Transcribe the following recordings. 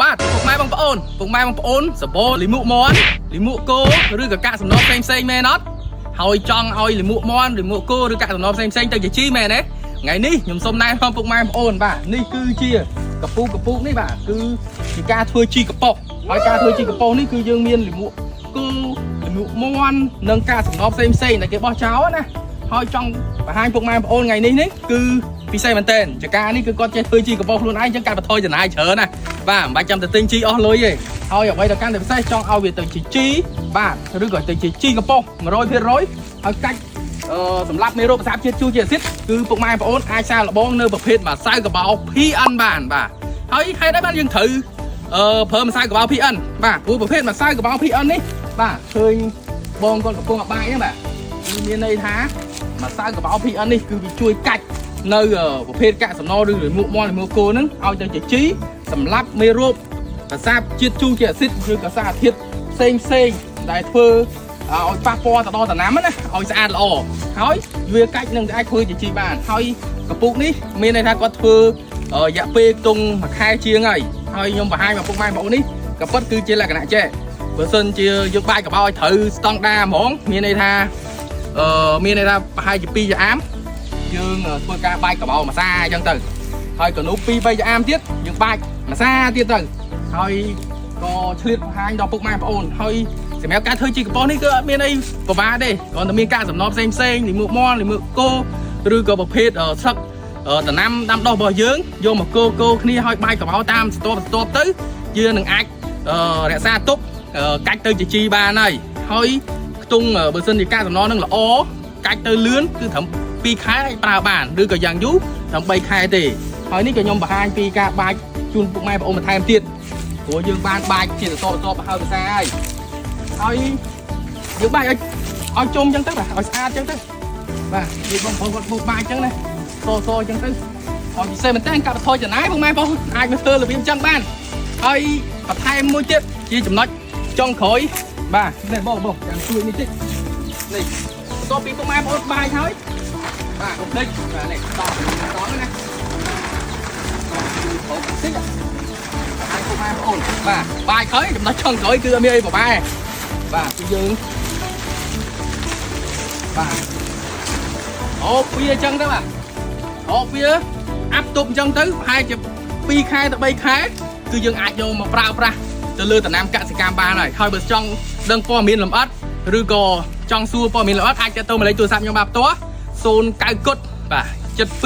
បាទពុកម៉ែបងប្អូនសបោលីមុកមន់លីមុកគោឬក៏កាក់សំណប់ផ្សេងមែនអត់ហើយចង់ឲ្យលីមុកមន់លីមុកគោឬកាក់សំណប់ផ្សេងទៅជាជីមែនទេថ្ងៃនេះខ្ញុំសូមណែនាំពុកម៉ែបងប្អូនបាទនេះគឺជាកពូកនេះបាទគឺជាការធ្វើជីកប៉ុកហើយការធ្វើជីកប៉ុកនេះគឺយើងមានលីមុកគោលីមុកមន់និងកាក់សំណប់ផ្សេងដែលគេបោះចោលណាហើយចង់បង្ហាញពុកម៉ែបងប្អូនថ្ងៃនេះគឺពិសេសមែនតើចកានេះគឺគាត់ចេះធ្វើជីកប៉ុកខ្លួនឯងអញ្ចឹងកាត់បន្ថយចំណាយច្រើនណាបាទមិនបាច់ចាំទៅទិញជីអស់លុយទេហើយអ្វីទៅកាន់តែពិសេសចង់ឲ្យវាទៅជាជីបាទឬក៏ទៅជាជីកប៉ុក 100% ហើយកាច់សម្រាប់មេរោគប្រសាទជាតិជួជាអាស៊ីតគឺពុកម៉ែបងប្អូនអាចសាកល្បងនៅប្រភេទម្សៅកបោ PN បានបាទហើយហេតុអីបានយើងត្រូវប្រើម្សៅកបោ PN បាទព្រោះប្រភេទម្សៅកបោ PN នេះបាទឃើញបងគាត់កំពុងអបាយហ្នឹងបាទមានន័យថាម្សៅកបោ PN នេះគឺវាជួយកាច់នៅប្រភេទកាក់សំណឬលិមួកមន់លិមួកគោហ្នឹងឲ្យទៅជាជីសម្រាប់មេរោគប្រសាទជាតិជូរជាអាស៊ីតឬក៏សារធាតុផ្សេងដែលធ្វើឲ្យប៉ះពាល់ទៅដល់ដំណាំណាឲ្យស្អាតល្អហើយវាកាច់នឹងអាចធ្វើជាជីបានហើយកពុកនេះមានន័យថាគាត់ធ្វើរយៈពេលខ្ទង់មួយខែជាងហើយខ្ញុំបង្ហាញមកពុកម៉ែបងប្អូននេះក៏ពិតគឺជាលក្ខណៈចេះបើសិនជាយើងបាយកបោឲ្យត្រូវស្តង់ដារហ្មងមានន័យថាប្រហែលជា2អាមយើងធ្វើការបាយកបោម្សាអញ្ចឹងទៅហើយក៏នោះ2-3អាមទៀតយើងបាចម្សាទៀតទៅហើយក៏ឆ្លៀតបង្ហាញដល់ពុកម៉ែបងប្អូនហើយសម្រាប់ការធ្វើជីកប៉ុកនេះគឺអត់មានអីពិបាកទេគ្រាន់តែមានការសំណល់ផ្សេងលិមួកមន់លិមួកគោឬក៏ប្រភេទស្លឹកដំណាំដាំដុះរបស់យើងយកមកគោគ្នាហើយបាយកបោតាមស្ទាប់ទៅយើងនឹងអាចរក្សាទុកកាច់ទៅជាជីបានហើយខ្ទង់បើសិនជាការសំណល់នឹងល្អកាច់ទៅលឿនគឺត្រឹម2ខែប្រើបានឬក៏យ៉ាងយូរត្រឹម3ខែទេហើយនេះក៏ខ្ញុំបង្ហាញពីការបាចជូនពុកម៉ែបងប្អូនបន្ថែមទៀតព្រោះយើងបានបាចជាបន្តទៅហើយភាសាហើយយើងបាចឲ្យជុំអញ្ចឹងទៅបាទឲ្យស្អាតអញ្ចឹងទៅបាទយើងបងប្អូនគាត់ពុកបាចអញ្ចឹងណាសអញ្ចឹងទៅឲ្យពិសេសមែនតើកាត់បន្ថយចំណាយពុកម៉ែបងប្អូនអាចមកធ្វើរបៀបអញ្ចឹងបានហើយបន្ថែមមួយទៀតជាចំណុចចុងក្រោយបាទនេះបងចាំជួយនេះតិចនេះបន្ទាប់ពីពុកម៉ែបងប្អូនបាចហើយបាទកុំភ្លេចបាទនេះតណាអូតិចអាចពុកម៉ែបងប្អូនបាទបាយក្រោយចំណុចចុងក្រោយគឺអត់មានអីបបែបាទគឺយើងបាទអូវាអញ្ចឹងទៅបាទអូវាអាប់ទប់អញ្ចឹងទៅប្រហែលជា2ខែទៅ3ខែគឺយើងអាចយកមកប្រើប្រាស់ទៅលើដំណាំកសិកម្មបានហើយបើចង់ដឹងព័ត៌មានលម្អិតឬក៏ចង់សួរព័ត៌មានលម្អិតអាចទៅលេខទូរស័ព្ទខ្ញុំបាទផ្ទាល់09គុតបាទ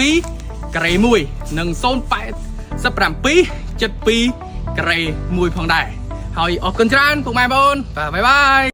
72ការ៉េ1និង087 72ការ៉េ1ផងដែរហើយអរគុណច្រើនពុកម៉ែបងប្អូនបាទបាយបាយ